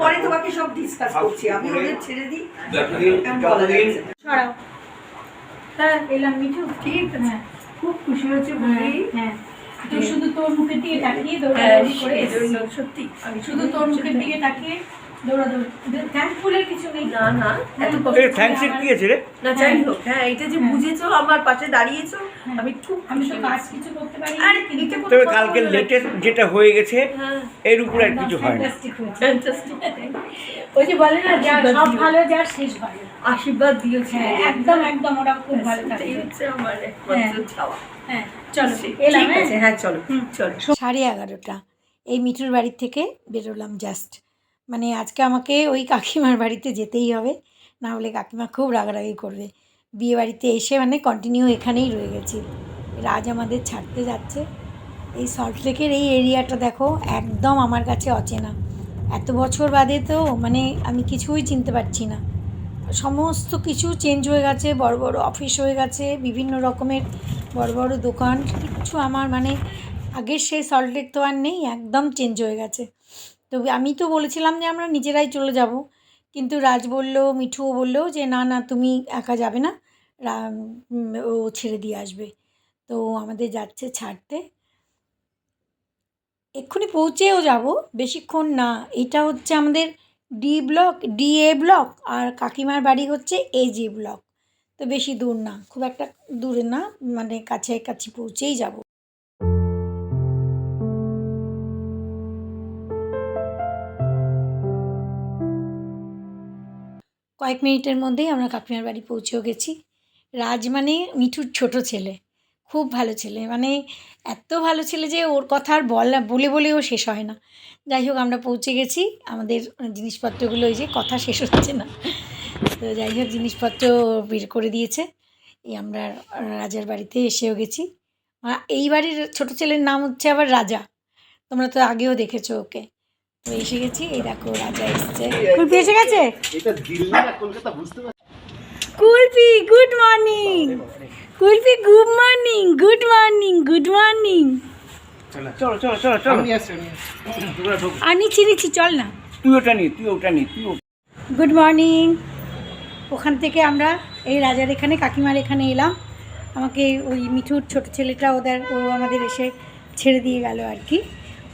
পরে তোমাকে সব ডিসকাস করছি, আমি ওদের ছেড়ে দিই। ছড়াও। হ্যাঁ এলাম মিঠু, ঠিক আছে, খুব খুশি হয়েছে বলি। হ্যাঁ তো শুধু তোর মুখের দিকে তাকিয়ে দৌড়াদৌড়ি করে এজন্য সত্যি আমি শুধু তোর মুখের দিকে তাকিয়ে দৌড়াদৌড়ি, থ্যাঙ্কফুলের কিছু নেই। না না এত থ্যাঙ্কস কি আছে রে? না যাই হোক, হ্যাঁ এটা যে বুঝেছো, আমার পাশে দাঁড়িয়েছো, আমি খুব আমি তো কাজ কিছু করতে পারি না, আরে কিন্তু তবে কালকে লেটেস্ট যেটা হয়ে গেছে এর উপর আর কিছু হয় না। ফ্যান্টাস্টিক হয়েছে। ওই যে বলে না যার সব ভালো যার শেষ ভালো, আশীর্বাদ দিয়েছে। হ্যাঁ একদম একদম, ওরা খুব ভালো থাকে। এই হচ্ছে আমার একমাত্র চাওয়া। হ্যাঁ চলো এলাম, হ্যাঁ চলো চলো। 11:30 এই মিঠুর বাড়ির থেকে বেরোলাম জাস্ট। মানে আজকে আমাকে ওই কাকিমার বাড়িতে যেতেই হবে, না হলে কাকিমা খুব রাগারাগি করবে। বিয়ে বাড়িতে এসে মানে কন্টিনিউ এখানেই রয়ে গেছি। রাজ আমাদের ছাড়তে যাচ্ছে। এই সল্টলেকের এই এরিয়াটা দেখো, একদম আমার কাছে অচেনা। এত বছর বাদে তো মানে আমি কিছুই চিনতে পারছি না। সমস্ত কিছু চেঞ্জ হয়ে গেছে, বড় বড় অফিস হয়ে গেছে, বিভিন্ন রকমের বড় বড় দোকান, কিচ্ছু আমার মানে আগের সেই সল্টলেক তো আর নেই, একদম চেঞ্জ হয়ে গেছে। তো আমি তো বলেছিলাম যে আমরা নিজেরাই চলে যাব, কিন্তু রাজ বলল, মিঠুও বললো যে না না তুমি একা যাবে না, ও ছেড়ে দিয়ে আসবে। তো আমাদের যাচ্ছে ছাড়তে, এক্ষুনি পৌঁছেও যাব, বেশিক্ষণ না। এটা হচ্ছে আমাদের ডিএ ব্লক, আর কাকিমার বাড়ি হচ্ছে এজি ব্লক। তো বেশি দূর না, খুব একটা দূরে না, মানে কাছাকাছি পৌঁছেই যাব। কয়েক মিনিটের মধ্যেই আমরা কাকিমার বাড়ি পৌঁছেও গেছি। রাজ মানে মিঠুর ছোট ছেলে, খুব ভালো ছেলে, মানে এত ভালো ছেলে যে ওর কথা আর বলেও শেষ হয় না। যাই হোক আমরা পৌঁছে গেছি, আমাদের জিনিসপত্রগুলো ওই যে কথা শেষ হচ্ছে না। তো যাই হোক জিনিসপত্র বের করে দিয়েছে। এই আমরা রাজার বাড়িতে এসেও গেছি। এই বাড়ির ছোট ছেলের নাম হচ্ছে আবার রাজা, তোমরা তো আগেও দেখেছো ওকে। তো এসে গেছি, এই দেখো রাজা এসছে। কুলপি এসে গেছে। Kulfi good morning, Kulfi good morning, good morning, good morning. চলো চলো চলো চলো, নিচ্ছি চল না, তুই ওটা নি, গুড মর্নিং। ওখান থেকে আমরা এই রাজার এখানে কাকিমার এখানে এলাম। আমাকে ওই মিঠুর ছোট ছেলেটা ও আমাদের এসে ছেড়ে দিয়ে গেল আর কি।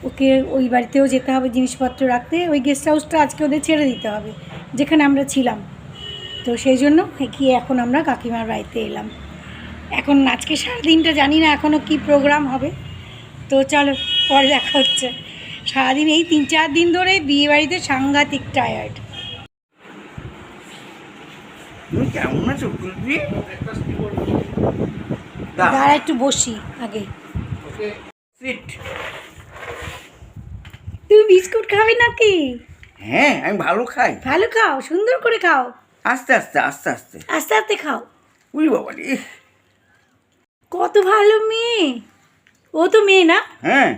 ওকে ওই বাড়িতেও যেতে হবে জিনিসপত্র রাখতে, ওই গেস্ট হাউসটা আজকে ওদের ছেড়ে দিতে হবে যেখানে আমরা ছিলাম। তো সেই জন্য কি এখন আমরা কাকিমার বাড়িতে এলাম। এখন আজকে সারাদিনটা জানি না এখনও কি প্রোগ্রাম হবে, তো চলো পরে দেখা হচ্ছে। সারাদিন এই 3-4 দিন ধরে বিয়ে বাড়িতে সাংঘাতিক টায়ার্ড। তুমি কেমন আছো কুলপি? দাঁড়া একটু বসি আগে। সিট। তুমি বিস্কুট খাবে নাকি? হ্যাঁ আমি ভালো খাই। ভালো খাও, সুন্দর করে খাও, আস্তে আস্তে আস্তে আস্তে আস্তে আস্তে খাও। উই বাবা রে, কত ভালো মেয়ে, ও তো মেয়ে না? হ্যাঁ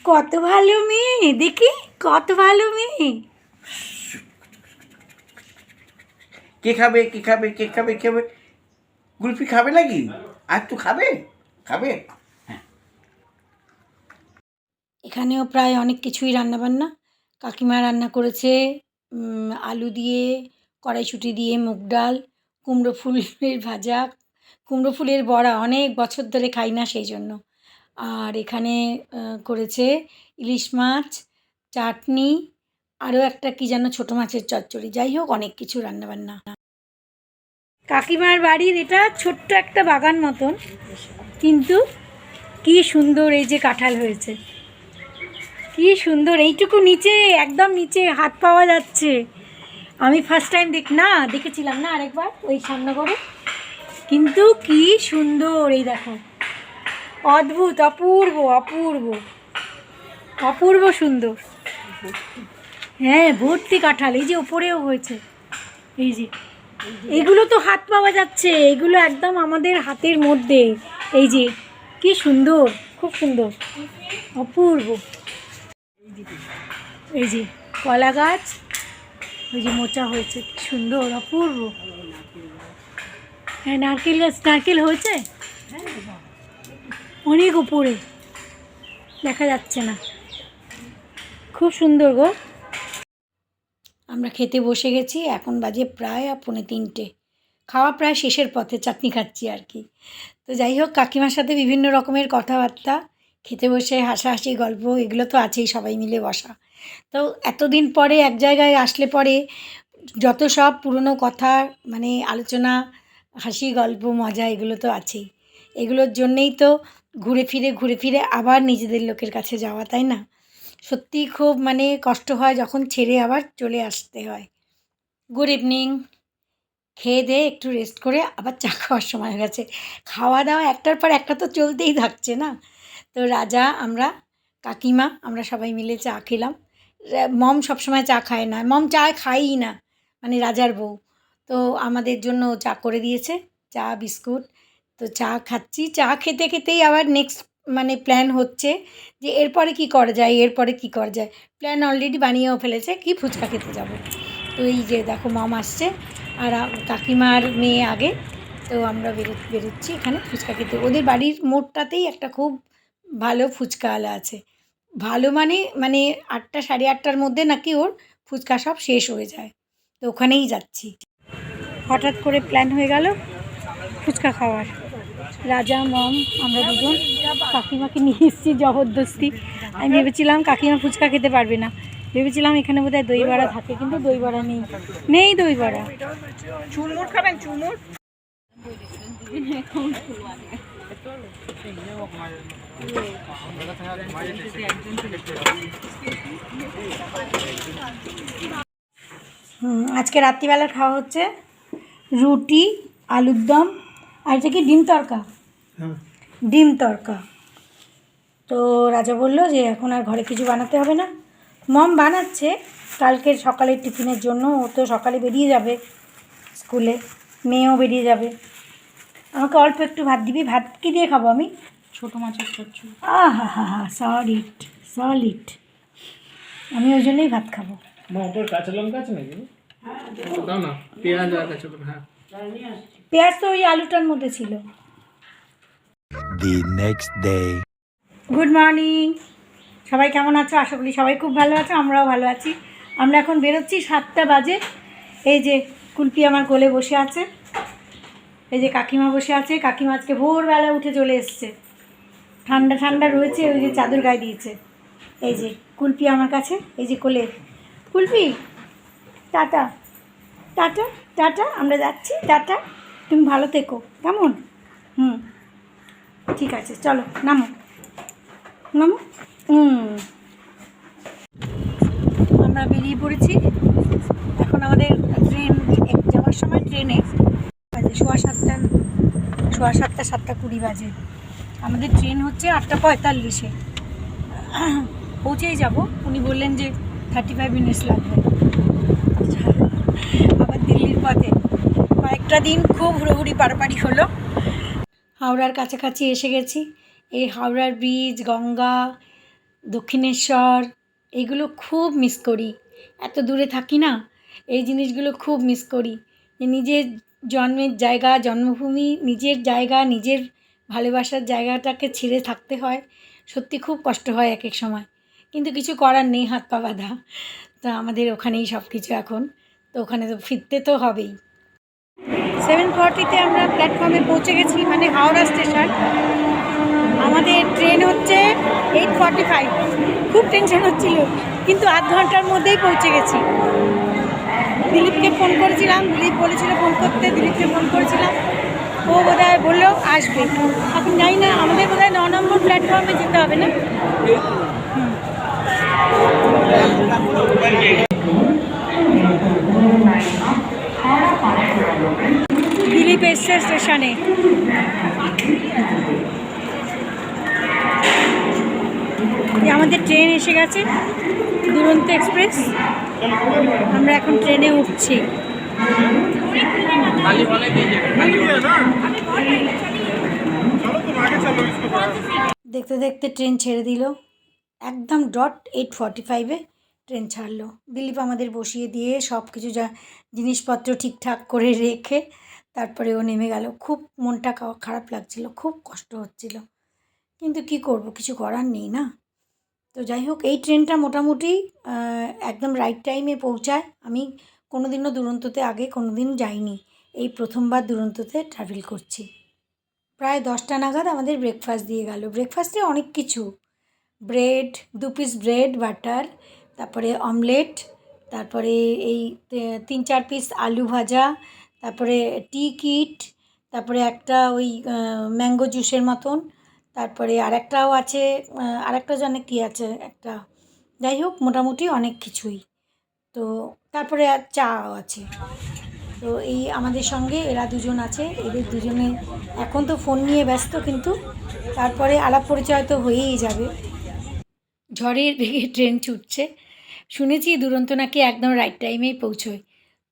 কত ভালো মেয়ে, দেখি কত ভালো মেয়ে। কে খাবে কে খাবে কে খাবে কে খাবে? কুলপি খাবে নাকি? আর তো খাবে খাবে। এখানেও প্রায় অনেক কিছুই রান্নাবান্না। কাকিমা রান্না করেছে আলু দিয়ে, কড়াইশুঁটি দিয়ে মুগ ডাল, কুমড়ো ফুলের ভাজা, কুমড়ো ফুলের বড়া, অনেক বছর ধরে খাই না সেই জন্য। আর এখানে করেছে ইলিশ মাছ, চাটনি, আরও একটা কী যেন ছোটো মাছের চচ্চড়ি। যাই হোক অনেক কিছু রান্নাবান্না। কাকিমার বাড়ির এটা ছোট্ট একটা বাগান মতন, কিন্তু কি সুন্দর এই যে কাঁঠাল হয়েছে, কি সুন্দর। এইটুকু নিচে, একদম নিচে হাত পাওয়া যাচ্ছে। আমি ফার্স্ট টাইম দেখেছিলাম না আরেকবার ওই সামনে করে, কিন্তু কি সুন্দর। এই দেখো, অদ্ভুত, অপূর্ব অপূর্ব অপূর্ব সুন্দর। হ্যাঁ ভর্তি কাঁঠাল, এই যে ওপরেও হয়েছে, এই যে এগুলো তো হাত পাওয়া যাচ্ছে, এগুলো একদম আমাদের হাতের মধ্যে। এই যে কি সুন্দর, খুব সুন্দর, অপূর্ব। এই যে কলা গাছ, ওই যে মোচা হয়েছে, কি সুন্দর, অপূর্ব। হ্যাঁ নারকেল গাছ, নারকেল হয়েছে অনেক উপরে, দেখা যাচ্ছে না, খুব সুন্দর গো। আমরা খেতে বসে গেছি, এখন বাজে প্রায় 2:45। খাওয়া প্রায় শেষের পথে, চাটনি খাচ্ছি আর কি। তো যাই হোক, কাকিমার সাথে বিভিন্ন রকমের কথাবার্তা, খেতে বসে হাসাহাসি গল্প, এগুলো তো আছেই, সবাই মিলে বসা। তো এতদিন পরে এক জায়গায় আসলে পরে যত সব পুরনো কথা, মানে আলোচনা, হাসি গল্প মজা, এগুলো তো আছেই। এগুলোর জন্যেই তো ঘুরে ফিরে আবার নিজেদের লোকের কাছে যাওয়া, তাই না? সত্যিই খুব মানে কষ্ট হয় যখন ছেড়ে আবার চলে আসতে হয়। Good evening. খেয়ে দেয়ে একটু রেস্ট করে আবার চা খাওয়ার সময় হয়ে গেছে। খাওয়া দাওয়া একটার পর একটা তো চলতেই থাকছে না। তো রাজা, আমরা, কাকিমা, আমরা সবাই মিলে চা খেলাম। মম সবসময় চা খায় না, মম চা খায়ই না, মানে রাজার বউ। তো আমাদের জন্য চা করে দিয়েছে, চা বিস্কুট। তো চা খাচ্ছি, চা খেতে খেতেই আবার নেক্সট মানে প্ল্যান হচ্ছে যে এরপরে কী করা যায়। প্ল্যান অলরেডি বানিয়েও ফেলেছে, কি ফুচকা খেতে যাব। তো এই যে দেখো মম আসছে আর কাকিমার মেয়ে আগে। তো আমরা বেরোচ্ছি এখানে ফুচকা খেতে। ওদের বাড়ির মোড়টাতেই একটা খুব ভালো ফুচকাওয়ালা আছে। ভালো মানে 8টা 8:30টার মধ্যে নাকি ওর ফুচকা সব শেষ হয়ে যায়। তো ওখানেই যাচ্ছি। হঠাৎ করে প্ল্যান হয়ে গেল ফুচকা খাওয়ার। রাজা, মম, আমরা দুজন। কাকিমাকে নিয়ে এসেছি জবরদস্তি। আমি ভেবেছিলাম কাকিমা ফুচকা খেতে পারবে না, ভেবেছিলাম এখানে বোধহয় দই বড়া থাকে, কিন্তু দই বড়া নেই দই বড়া। চুরমুর খাবেন? চুরমুর আজকে রাত্রিবেলা খাওয়া হচ্ছে রুটি, আলুর দম, আর এটা কি ডিম তড়কা। ডিম তড়কা। তো রাজা বলল যে এখন আর ঘরে কিছু বানাতে হবে না। মম বানাচ্ছে কালকে সকালের টিফিনের জন্য, ও তো সকালে বেরিয়ে যাবে স্কুলে, মেয়েও বেরিয়ে যাবে। আমাকে অল্প একটু ভাত দিবি? ভাত কী দিয়ে খাবো আমি? ছোটো মাছের চচ্চড়ি। হা সলিড। আমি ওই জন্যই ভাত খাবো। ওপর কাঁচা লঙ্কা আছে নাকি? দাও না, পেঁয়াজ আর কাঁচা লঙ্কা। হ্যাঁ, পেঁয়াজ তো ওই আলুটার মধ্যে ছিল। The next day. Good morning, সবাই কেমন আছো? আশা করি সবাই খুব ভালো আছো, আমরাও ভালো আছি। আমরা এখন বেরোচ্ছি, 7টা বাজে। এই যে কুলপি আমার কোলে বসে আছে, এই যে কাকিমা বসে আছে। কাকিমা আজকে ভোরবেলা উঠে চলে এসছে, ঠান্ডা রয়েছে, ওই যে চাদর গায়ে দিয়েছে। এই যে কুলপি আমার কাছে, এই যে কোলে। কুলপি, টাটা টাটা টাটা, আমরা যাচ্ছি, টাটা। তুমি ভালো থেকো, কেমন? ঠিক আছে, চলো নামো। আমরা বেরিয়ে পড়েছি। এখন আমাদের ট্রেন যাওয়ার সময় ট্রেনে বাজে 7:15, 7:20 বাজে। আমাদের ট্রেন হচ্ছে 8:45-এ। পৌঁছেই যাব। উনি বললেন যে 35 মিনিটস লাগবে। আবার দিল্লির পথে কয়েকটা দিন খুব হুড়োহুড়ি পারাপাড়ি হলো। হাওড়ার কাছাকাছি এসে গেছি। এই হাওড়ার ব্রিজ, গঙ্গা, দক্ষিণেশ্বর, এইগুলো খুব মিস করি। এত দূরে থাকি না, এই জিনিসগুলো খুব মিস করি। যে নিজের জন্মের জায়গা, জন্মভূমি, নিজের জায়গা, নিজের ভালোবাসার জায়গাটাকে ছেড়ে থাকতে হয়। সত্যি খুব কষ্ট হয় এক এক সময়, কিন্তু কিছু করার নেই, হাত পা বাঁধা। তা আমাদের ওখানেই সব কিছু এখন। তো ওখানে তো ফিরতে তো হবেই। 7:40-তে আমরা প্ল্যাটফর্মে পৌঁছে গেছি, মানে হাওড়া স্টেশন। আমাদের ট্রেন হচ্ছে 8:45। খুব টেনশন হচ্ছিল, কিন্তু আধ ঘন্টার মধ্যেই পৌঁছে গেছি। দিলীপকে ফোন করেছিলাম, দিলীপ বলেছিল ফোন করতে, দিলীপকে ফোন করেছিলাম, ও বোধহয় বললো আসবে। এখন জানি না, আমাদের বোধহয় 9 নম্বর প্ল্যাটফর্মে যেতে হবে না? দিলীপ এসছে স্টেশনে। আমাদের ট্রেন এসে গেছে, দুরন্ত এক্সপ্রেস। আমরা এখন ট্রেনে উঠছি। দেখতে দেখতে ট্রেন ছেড়ে দিল, একদম ডট 8:45-এ ট্রেন ছাড়লো। দিলীপ আমাদের বসিয়ে দিয়ে সব কিছু যা জিনিসপত্র ঠিকঠাক করে রেখে তারপরে ও নেমে গেল। খুব মনটা খারাপ লাগছিল, খুব কষ্ট হচ্ছিল, কিন্তু কি করব, কিছু করার নেই না। তো যাই হোক, এই ট্রেনটা মোটামুটি একদম রাইট টাইমে পৌঁছায়। আমি কোনো দিনও দুরন্ততে আগে কোনো দিন যাইনি, এই প্রথমবার দুরন্ততে ট্রাভেল করছি। প্রায় 10টা নাগাদ আমাদের ব্রেকফাস্ট দিয়ে গেল। ব্রেকফাস্টে অনেক কিছু, ব্রেড, 2 পিস ব্রেড, বাটার, তারপরে অমলেট, তারপরে এই 3-4 পিস আলু ভাজা, তারপরে টি কিট, তারপরে একটা ওই ম্যাঙ্গো জুসের মতন, তারপরে আরেকটাও আছে, আরেকটা জানে কী আছে একটা, যাই হোক মোটামুটি অনেক কিছুই। তো তারপরে আর চাও আছে। তো এই আমাদের সঙ্গে এরা দুজন আছে, এদের দুজনে এখন তো ফোন নিয়ে ব্যস্ত, কিন্তু তারপরে আলাপ পরিচয় তো হয়েই যাবে। ঝড়ের বেগে ট্রেন ছুটছে, শুনেছি দুরন্ত নাকি একদম রাইট টাইমেই পৌঁছয়,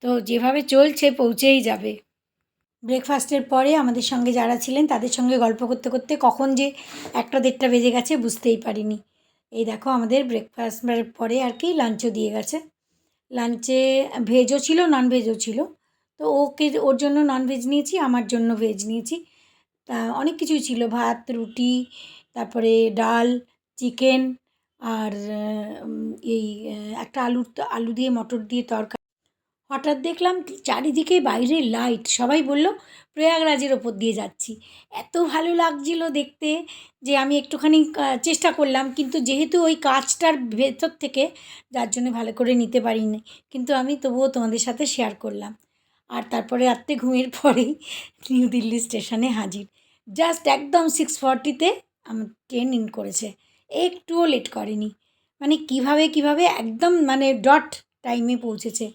তো যেভাবে চলছে পৌঁছেই যাবে। ব্রেকফাস্টের পরে আমাদের সঙ্গে যারা ছিলেন তাদের সঙ্গে গল্প করতে করতে কখন যে 1টা-1:30 বেজে গেছে বুঝতেই পারিনি। এই দেখো আমাদের ব্রেকফাস্টের পরে আর কি লাঞ্চও দিয়ে গেছে। লাঞ্চে ভেজও ছিল, নন ভেজও ছিল। তো ওর জন্য নন ভেজ নিয়েছি, আমার জন্য ভেজ নিয়েছি। তা অনেক কিছুই ছিল, ভাত, রুটি, তারপরে ডাল, চিকেন, আর এই একটা আলু দিয়ে মটর দিয়ে তরকারি। হঠাৎ দেখলাম চারিদিকে বাইরে লাইট, সবাই বলল প্রয়াগরাজের ওপর দিয়ে যাচ্ছি। এত ভালো লাগছিল দেখতে যে আমি একটুখানি চেষ্টা করলাম, কিন্তু যেহেতু ওই কাজটার ভেতর থেকে, যার জন্য ভালো করে নিতে পারিনি, কিন্তু আমি তবুও তোমাদের সাথে শেয়ার করলাম। আর তারপরে রাত্রে ঘুমের পরেই নিউ দিল্লি স্টেশনে হাজির। জাস্ট একদম 6:40-তে আমার ট্রেন ইন করেছে, একটুও লেট করেনি। মানে কিভাবে একদম মানে ডট টাইমে পৌঁছেছে।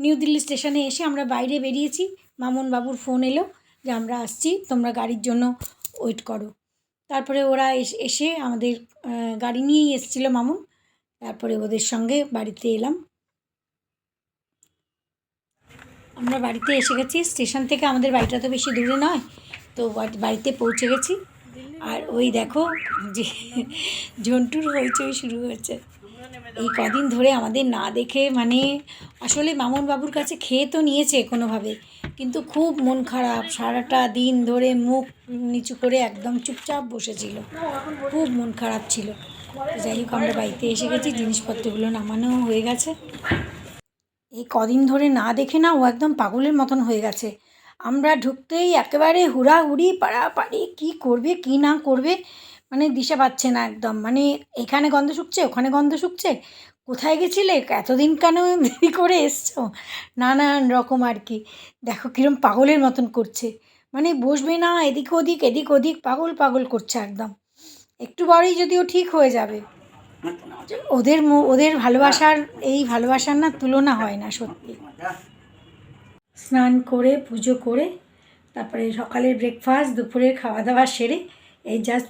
নিউ দিল্লি স্টেশনে এসে আমরা বাইরে বেরিয়েছি, মামুন বাবুর ফোন এলো যে আমরা আসছি, তোমরা গাড়ির জন্য ওয়েট করো। তারপরে ওরা এসে আমাদের গাড়ি নিয়েই এসেছিলো মামুন, তারপরে ওদের সঙ্গে বাড়িতে এলাম। আমরা বাড়িতে এসে গেছি, স্টেশন থেকে আমাদের বাড়িটা তো বেশি দূরে নয়, তো বাড়িতে পৌঁছে গেছি। আর ওই দেখো যে ঝন্টুর হইচই শুরু হয়েছে এই কদিন ধরে আমাদের না দেখে। মানে আসলে মামুন বাবুর কাছে খেয়ে তো নিয়েছে কোনোভাবে, কিন্তু খুব মন খারাপ, সারাটা দিন ধরে মুখ নিচু করে একদম চুপচাপ বসেছিল, খুব মন খারাপ ছিল। যাই হোক আমরা বাড়িতে এসে গেছি, জিনিসপত্রগুলো নামানো হয়ে গেছে। এই কদিন ধরে না দেখে না ও একদম পাগলের মতন হয়ে গেছে। আমরা ঢুকতেই একেবারে হুড়াহুড়ি পাড়াপাড়ি, কী করবে কী না করবে মানে দিশা পাচ্ছে না একদম। মানে এখানে গন্ধ শুকছে, ওখানে গন্ধ শুকছে, কোথায় গেছিলে, এতদিন কেন দেরি করে এসছো, নানান রকম আর কি। দেখো কীরকম পাগলের মতন করছে, মানে বসবে না, এদিক ওদিক পাগল করছে একদম। একটু পরেই যদিও ঠিক হয়ে যাবে। ওদের ভালোবাসার, এই ভালোবাসার না তুলনা হয় না সত্যি। স্নান করে পুজো করে তারপরে সকালের ব্রেকফাস্ট, দুপুরের খাওয়া দাওয়া সেরে এই জাস্ট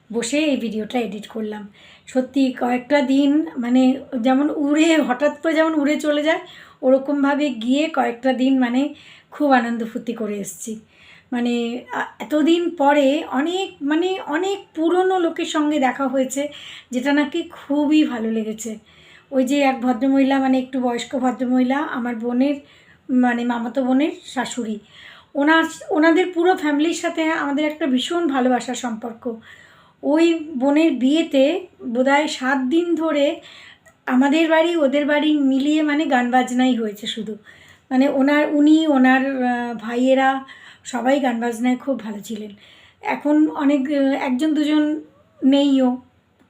বসে এই ভিডিওটা এডিট করলাম। সত্যি কয়েকটা দিন মানে যেমন হঠাৎ করে যেমন উড়ে চলে যায়, ওরকমভাবে গিয়ে কয়েকটা দিন মানে খুব আনন্দ ফুর্তি করে এসেছি। মানে এতদিন পরে অনেক পুরনো লোকের সঙ্গে দেখা হয়েছে, যেটা নাকি খুবই ভালো লেগেছে। ওই যে এক ভদ্রমহিলা, মানে একটু বয়স্ক ভদ্রমহিলা, আমার বোনের মানে মামাতো বোনের শাশুড়ি, ওনাদের পুরো ফ্যামিলির সাথে আমাদের একটা ভীষণ ভালোবাসার সম্পর্ক। ওই বোনের বিয়েতে বোধহয় 7 দিন ধরে আমাদের বাড়ি ওদের বাড়ি মিলিয়ে মানে গান বাজনাই হয়েছে শুধু। মানে ওনার ভাইয়েরা সবাই গান বাজনায় খুব ভালো ছিলেন। এখন একজন দুজন নেইও,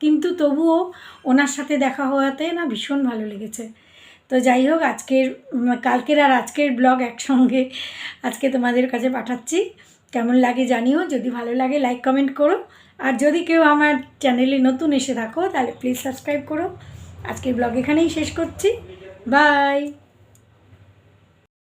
কিন্তু তবুও ওনার সাথে দেখা হওয়াতে না ভীষণ ভালো লেগেছে। তো যাই হোক, কালকের আর আজকের ব্লগ একসঙ্গে আজকে তোমাদের কাছে পাঠাচ্ছি। কেমন লাগে জানিও, যদি ভালো লাগে লাইক কমেন্ট করো, আর যদি কেউ আমার চ্যানেলে নতুন এসে থাকো তাহলে প্লিজ সাবস্ক্রাইব করো। আজকের ব্লগ এখানেই শেষ করছি, বাই।